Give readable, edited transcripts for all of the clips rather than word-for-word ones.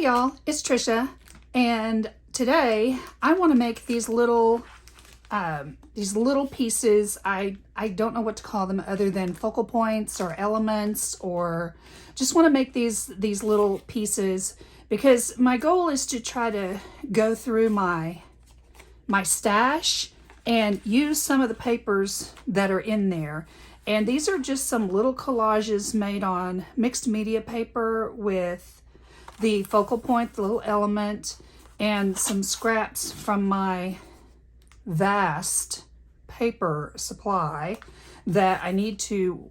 Hey y'all, it's Trisha, and today I want to make these little pieces. I don't know what to call them other than focal points or elements, or just want to make these little pieces because my goal is to try to go through my stash and use some of the papers that are in there. And these are just some little collages made on mixed media paper with the focal point, the little element, and some scraps from my vast paper supply that I need to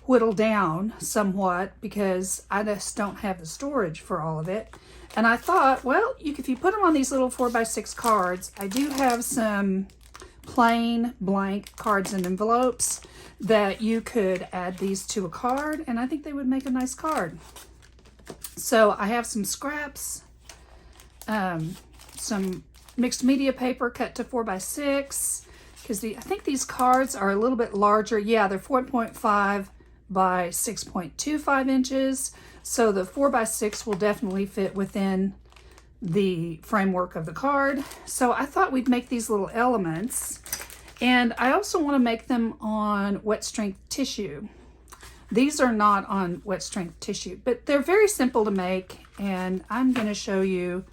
whittle down somewhat because I just don't have the storage for all of it. And I thought, well, if you put them on these little 4x6 cards, I do have some plain blank cards and envelopes that you could add these to a card, and I think they would make a nice card. So I have some scraps, some mixed media paper cut to 4x6, because I think these cards are a little bit larger. Yeah, they're 4.5 by 6.25 inches. So the 4x6 will definitely fit within the framework of the card. So I thought we'd make these little elements. And I also want to make them on wet strength tissue. These are not on wet strength tissue, but they're very simple to make, and I'm going to show you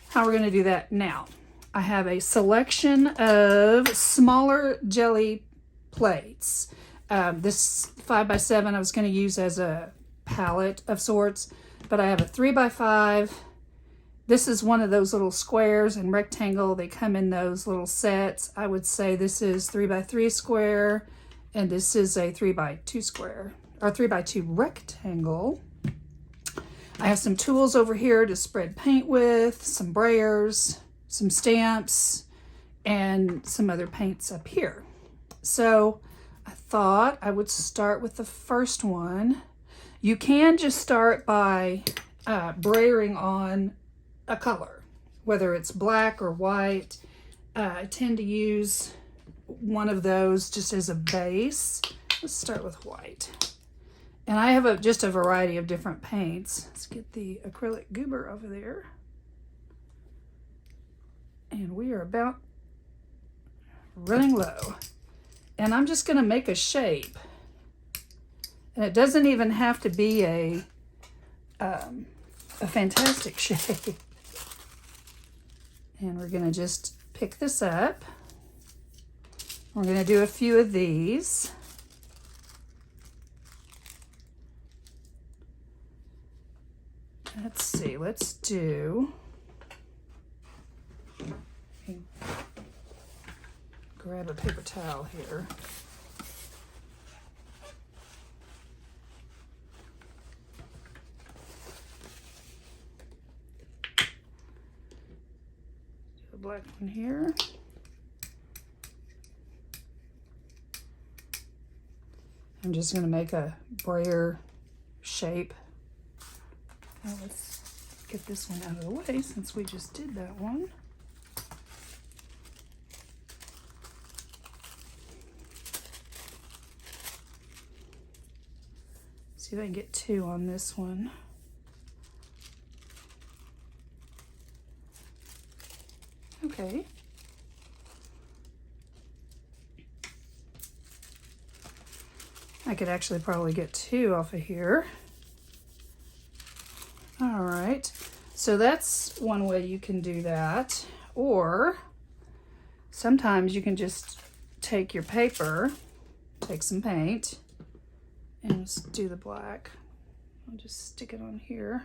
how we're going to do that now. I have a selection of smaller jelly plates. This 5x7 I was going to use as a palette of sorts, but I have a 3x5. This is one of those little squares and rectangle. They come in those little sets. I would say this is 3x3 square, and this is a 3x2 square, or 3x2 rectangle. I have some tools over here to spread paint with, some brayers, some stamps, and some other paints up here. So I thought I would start with the first one. You can just start by brayering on a color, whether it's black or white. I tend to use one of those just as a base. Let's start with white. And I have just a variety of different paints. Let's get the acrylic goober over there. And we are about running low. And I'm just going to make a shape. And it doesn't even have to be a fantastic shape. And we're going to just pick this up. We're going to do a few of these. Let's see, let's do, grab a paper towel here. Do a black one here. I'm just going to make a brayer shape. Now let's get this one out of the way since we just did that one. See if I can get two on this one. Okay. I could actually probably get two off of here. All right, so that's one way you can do that. Or sometimes you can just take your paper, take some paint, and just do the black. I'll just stick it on here.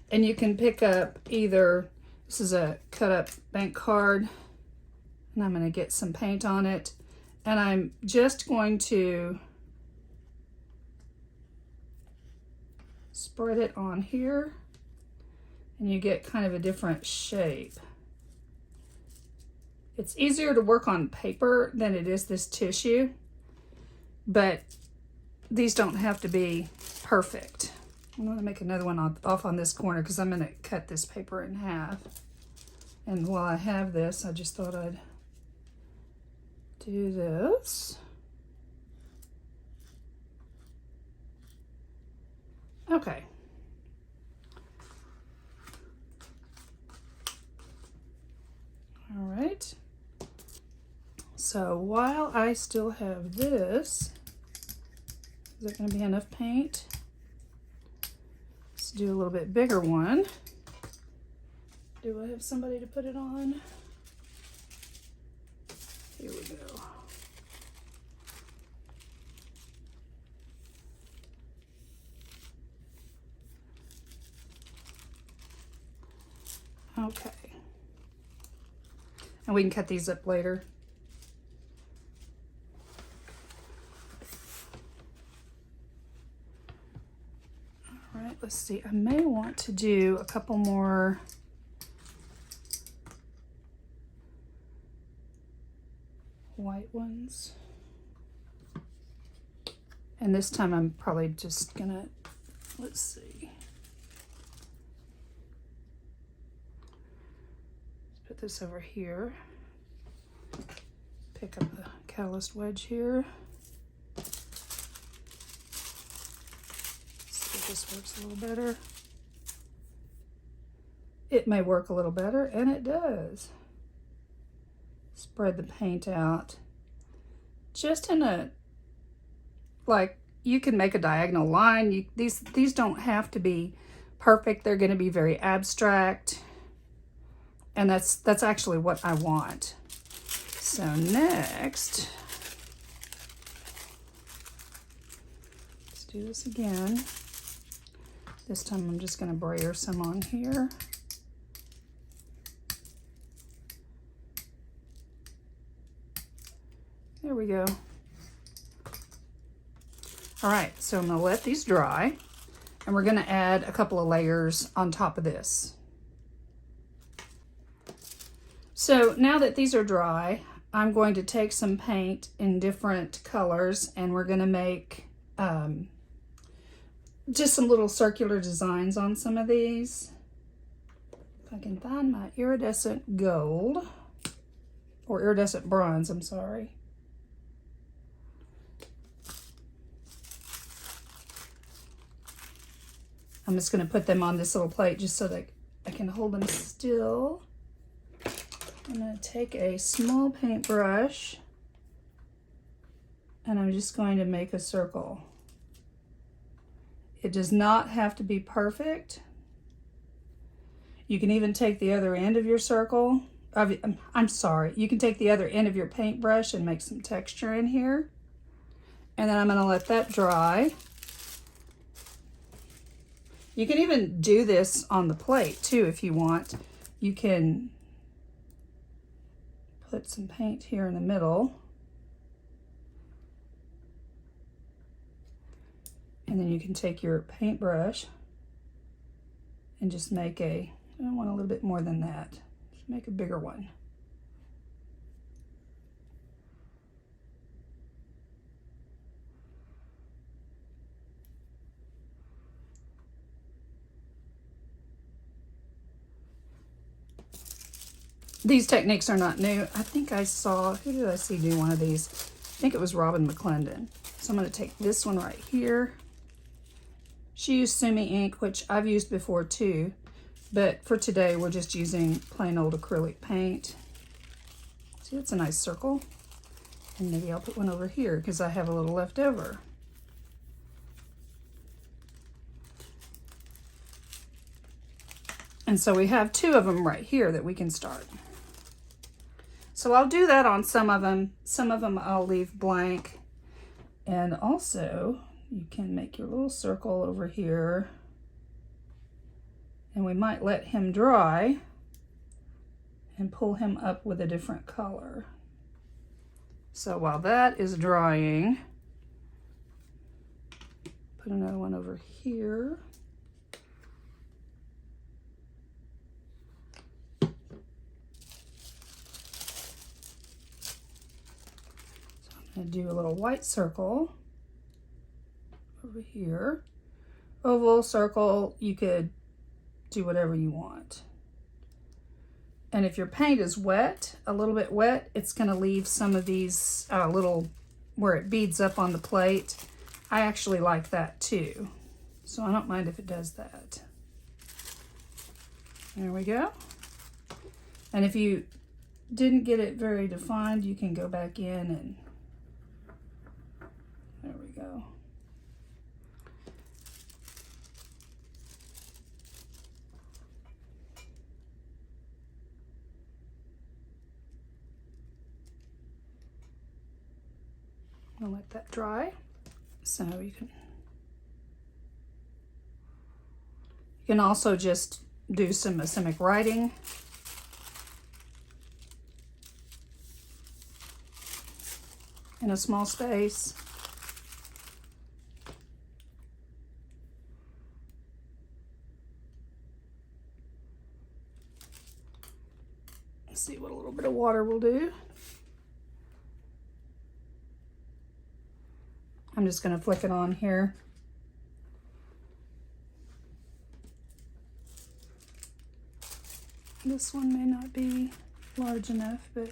And you can pick up either, this is a cut up bank card, and I'm going to get some paint on it. And I'm just going to spread it on here, and you get kind of a different shape. It's easier to work on paper than it is this tissue, but these don't have to be perfect. I'm going to make another one off on this corner because I'm going to cut this paper in half. And while I have this, I just thought I'd do this. Okay. All right. So while I still have this, is that going to be enough paint? Let's do a little bit bigger one. Do I have somebody to put it on? Here we go. Okay. And we can cut these up later. All right, let's see. I may want to do a couple more white ones. And this time I'm probably just gonna, let's see. Let's put this over here. Pick up the calloused wedge here. See if this works a little better. It may work a little better, and it does. Spread the paint out. Just in a, like, you can make a diagonal line. These don't have to be perfect. They're going to be very abstract. And that's actually what I want. So next, let's do this again. This time I'm just going to brayer some on here. There we go. All right, so I'm gonna let these dry, and we're gonna add a couple of layers on top of this. So now that these are dry, I'm going to take some paint in different colors, and we're gonna make just some little circular designs on some of these. If I can find my iridescent gold, or iridescent bronze, I'm sorry. I'm just going to put them on this little plate just so that I can hold them still. I'm going to take a small paintbrush, and I'm just going to make a circle. It does not have to be perfect. You can even take the other end of your circle. I'm sorry, you can take the other end of your paintbrush and make some texture in here. And then I'm going to let that dry. You can even do this on the plate too if you want. You can put some paint here in the middle. And then you can take your paintbrush and just make I want a little bit more than that. Just make a bigger one. These techniques are not new. I think I saw, who did I see do one of these? I think it was Robin McClendon. So I'm going to take this one right here. She used Sumi ink, which I've used before too. But for today, we're just using plain old acrylic paint. See, that's a nice circle. And maybe I'll put one over here because I have a little left over. And so we have two of them right here that we can start. So I'll do that on some of them. Some of them I'll leave blank. And also, you can make your little circle over here. And we might let him dry and pull him up with a different color. So while that is drying, put another one over here. So I'm going to do a little white circle over here. Oval, circle, you could do whatever you want. And if your paint is wet, a little bit wet, it's going to leave some of these little, where it beads up on the plate. I actually like that too. So I don't mind if it does that. There we go. And if you didn't get it very defined, you can go back in and there we go. I'll let that dry. So you can also just do some asemic writing. In a small space. Let's see what a little bit of water will do. I'm just going to flick it on here. This one may not be large enough, but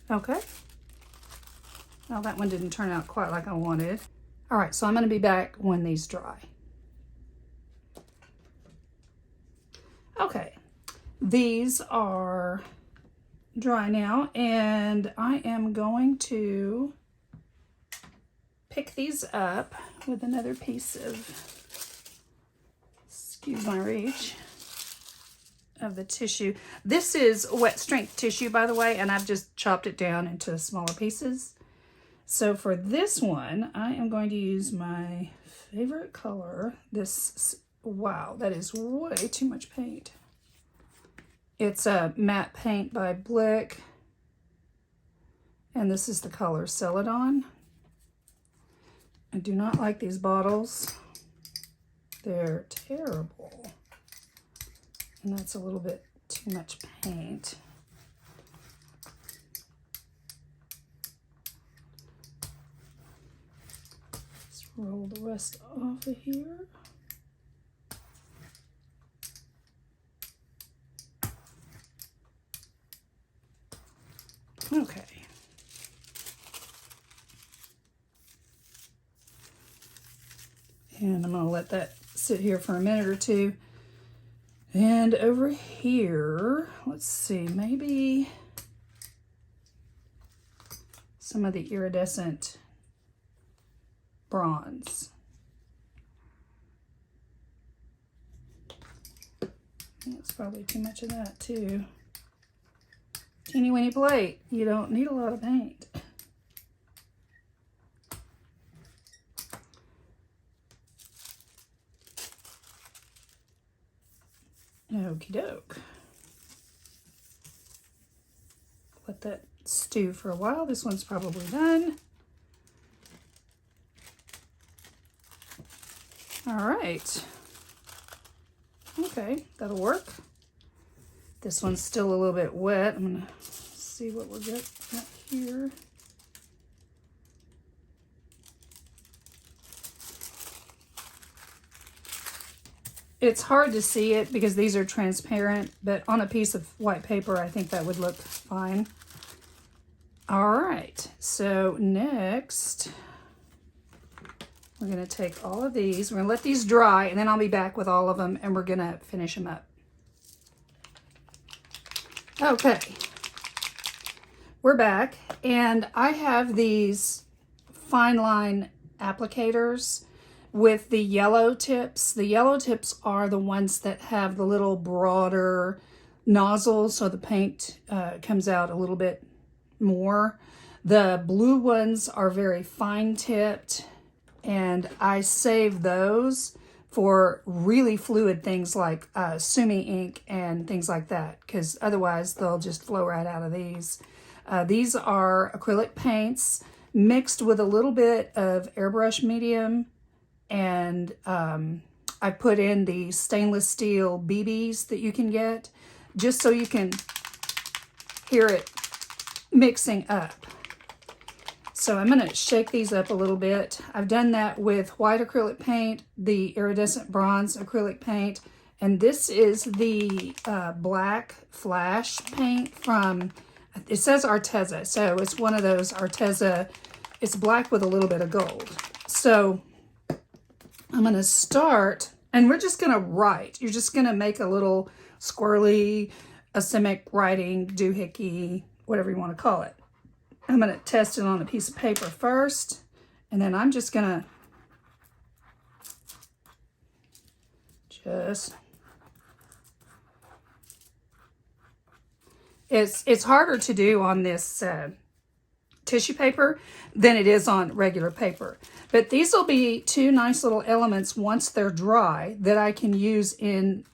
okay. Well, that one didn't turn out quite like I wanted. All right, so I'm going to be back when these dry. Okay, these are dry now, and I am going to pick these up with another piece of, excuse my reach, of the tissue. This is wet strength tissue, by the way, and I've just chopped it down into smaller pieces. So for this one, I am going to use my favorite color. This, wow, that is way too much paint. It's a matte paint by Blick, and this is the color Celadon. I do not like these bottles. They're terrible. And that's a little bit too much paint. Let's roll the rest off of here. Okay. And I'm going to let that sit here for a minute or two. And over here, let's see, maybe some of the iridescent bronze. That's probably too much of that too. Teeny weeny plate. You don't need a lot of paint. Okie doke. Let that stew for a while. This one's probably done. All right. Okay, that'll work. This one's still a little bit wet. I'm gonna see what we'll get here. It's hard to see it because these are transparent, but on a piece of white paper, I think that would look fine. All right, so next, we're gonna take all of these. We're gonna let these dry, and then I'll be back with all of them, and we're gonna finish them up. Okay, we're back, and I have these fine line applicators with the yellow tips. The yellow tips are the ones that have the little broader nozzle, so the paint comes out a little bit more. The blue ones are very fine tipped, and I save those for really fluid things like sumi ink and things like that, because otherwise they'll just flow right out of these. These are acrylic paints mixed with a little bit of airbrush medium, and I put in the stainless steel BBs that you can get, just so you can hear it mixing up. So I'm going to shake these up a little bit. I've done that with white acrylic paint, the iridescent bronze acrylic paint, and this is the black flash paint from It says Arteza, so it's one of those Arteza. It's black with a little bit of gold. So I'm going to start, and we're just going to write. You're just going to make a little squirrely, asemic writing, doohickey, whatever you want to call it. I'm going to test it on a piece of paper first, and then I'm just going to it's harder to do on this tissue paper than it is on regular paper. But these will be two nice little elements once they're dry that I can use in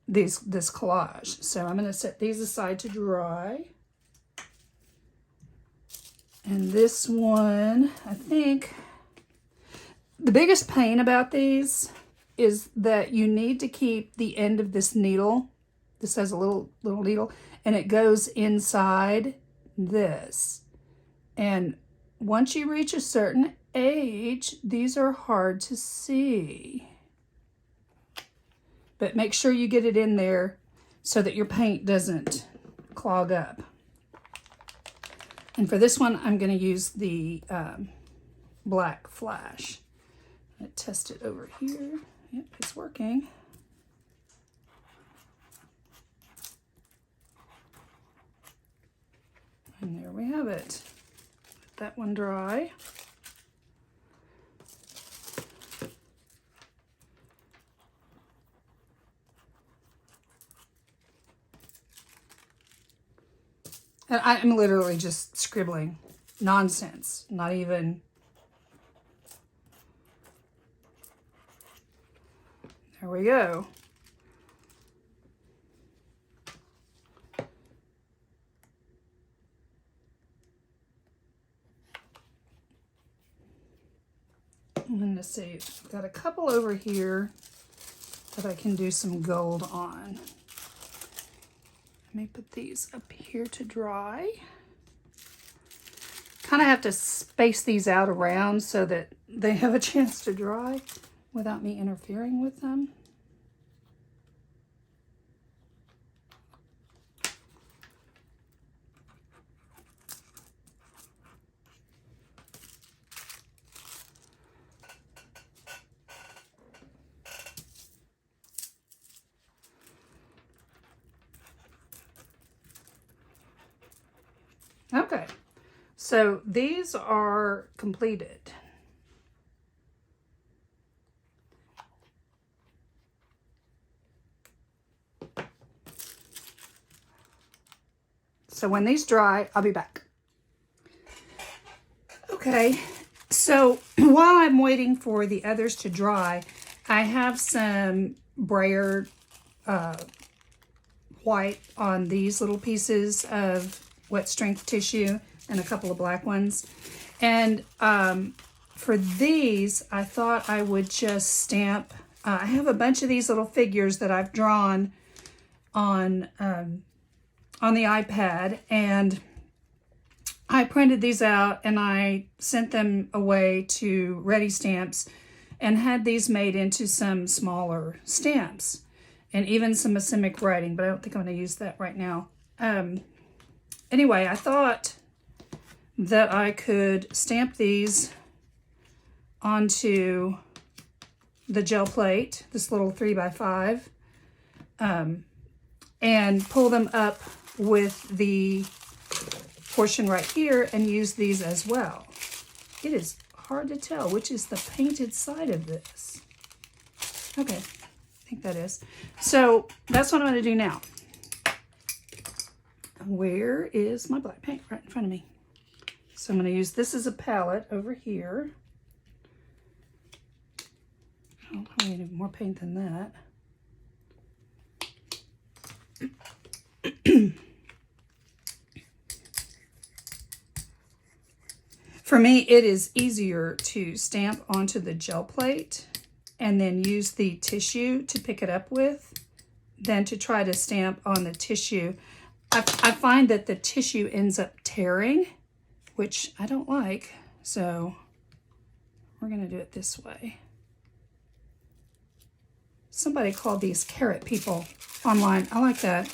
this collage. So I'm going to set these aside to dry. And this one, I think, the biggest pain about these is that you need to keep the end of this needle. This has a little needle, and it goes inside this. And once you reach a certain age, these are hard to see. But make sure you get it in there so that your paint doesn't clog up. And for this one, I'm going to use the black flash. I'm going to test it over here. Yep, it's working. And there we have it. Let that one dry. And I'm literally just scribbling nonsense, not even. There we go. I'm going to see, I've got a couple over here that I can do some gold on. Let me put these up here to dry. Kind of have to space these out around so that they have a chance to dry without me interfering with them. Okay, so these are completed. So when these dry, I'll be back. Okay, so while I'm waiting for the others to dry, I have some brayer white on these little pieces of wet strength tissue and a couple of black ones. And for these, I thought I would just stamp. I have a bunch of these little figures that I've drawn on the iPad, and I printed these out and I sent them away to Ready Stamps and had these made into some smaller stamps and even some asemic writing, but I don't think I'm going to use that right now. Anyway, I thought that I could stamp these onto the gel plate, this little 3x5, and pull them up with the portion right here and use these as well. It is hard to tell which is the painted side of this. Okay, I think that is. So that's what I'm going to do now. Where is my black paint? Right in front of me. So I'm going to use this as a palette over here. I'll probably need more paint than that. For me, it is easier to stamp onto the gel plate and then use the tissue to pick it up with than to try to stamp on the tissue. I find that the tissue ends up tearing, which I don't like, so we're going to do it this way. Somebody called these carrot people online. I like that.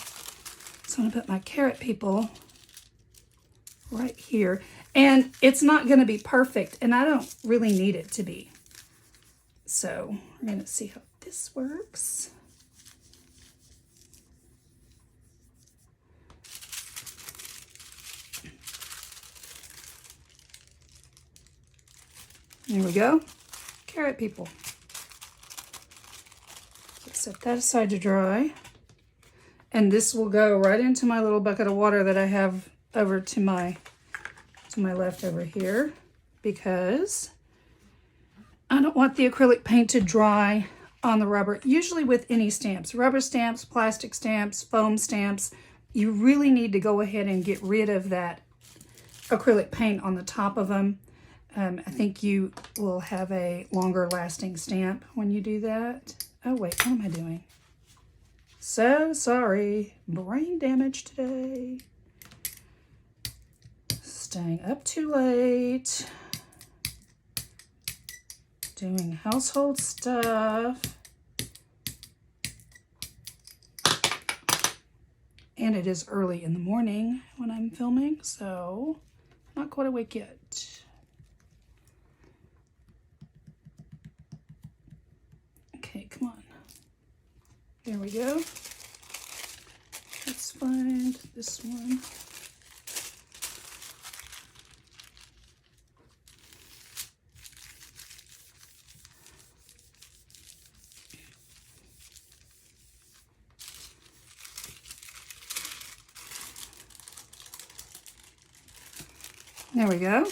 So I'm going to put my carrot people right here. And it's not going to be perfect, and I don't really need it to be. So we're going to see how this works. There we go. Carrot people. So set that aside to dry. And this will go right into my little bucket of water that I have over to my left over here, because I don't want the acrylic paint to dry on the rubber. Usually with any stamps, rubber stamps, plastic stamps, foam stamps, you really need to go ahead and get rid of that acrylic paint on the top of them. I think you will have a longer lasting stamp when you do that. Oh wait, what am I doing? So sorry, brain damage today. Staying up too late. Doing household stuff. And it is early in the morning when I'm filming, so not quite awake yet. Okay, come on. There we go. Let's find this one. There we go.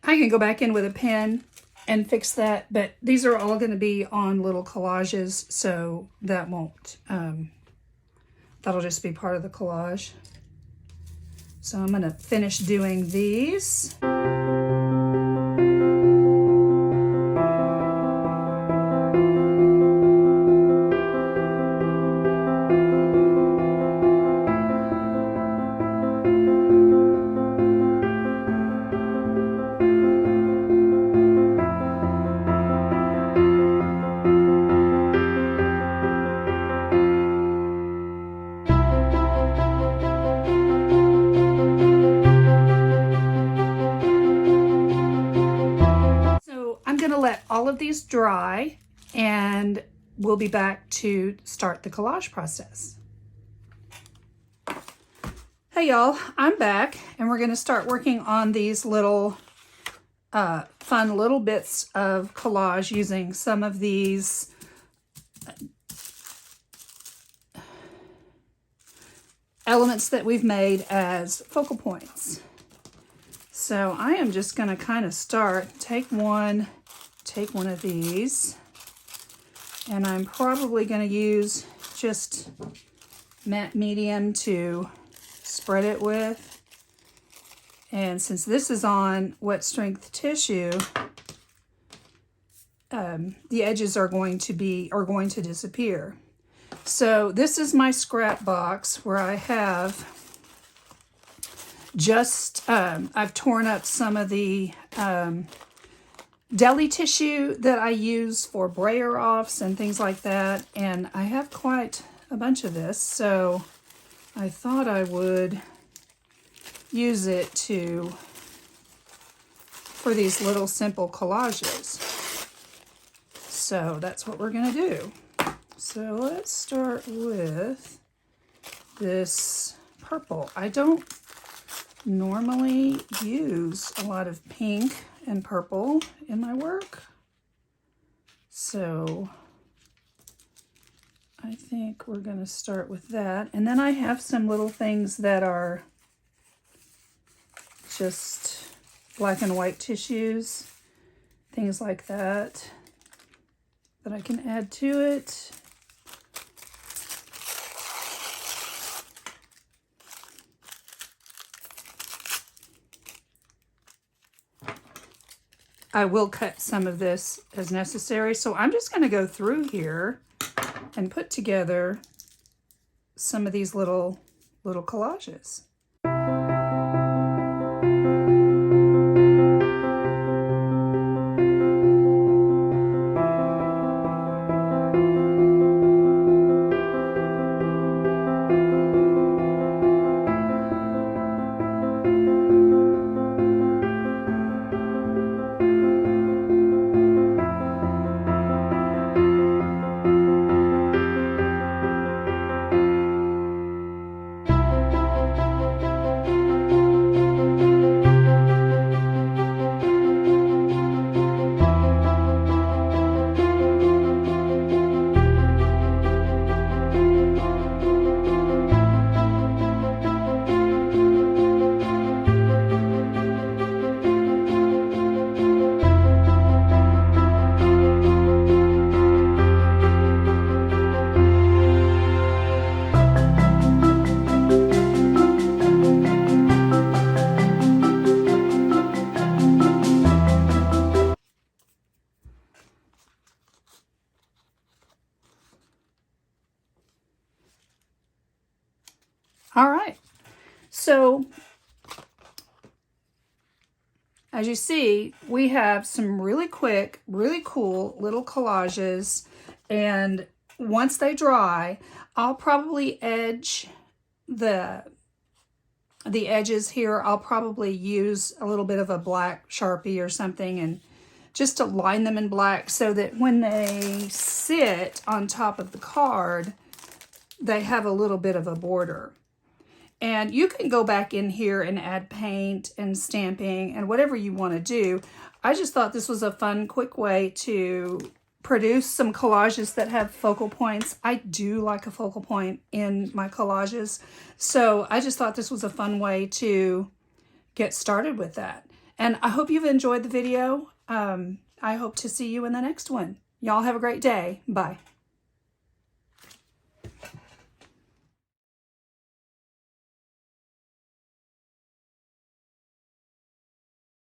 I can go back in with a pen and fix that, but these are all going to be on little collages, so that won't, that'll just be part of the collage. So I'm going to finish doing these. Let all of these dry, and we'll be back to start the collage process. Hey y'all, I'm back, and we're going to start working on these little fun little bits of collage using some of these elements that we've made as focal points. So I am just going to kind of take one of these, and I'm probably going to use just matte medium to spread it with. And since this is on wet strength tissue, the edges are going to disappear. So this is my scrap box where I have just I've torn up some of the deli tissue that I use for brayer offs and things like that, and I have quite a bunch of this, so I thought I would use it for these little simple collages. So that's what we're going to do. So let's start with this purple. I don't normally use a lot of pink and purple in my work, so I think we're going to start with that. And then I have some little things that are just black and white tissues, things like that I can add to it. I will cut some of this as necessary. So I'm just going to go through here and put together some of these little collages. All right. So as you see, we have some really quick, really cool little collages. And once they dry, I'll probably edge the edges here. I'll probably use a little bit of a black Sharpie or something and just to line them in black so that when they sit on top of the card, they have a little bit of a border. And you can go back in here and add paint and stamping and whatever you want to do. I just thought this was a fun, quick way to produce some collages that have focal points. I do like a focal point in my collages. So I just thought this was a fun way to get started with that. And I hope you've enjoyed the video. I hope to see you in the next one. Y'all have a great day. Bye.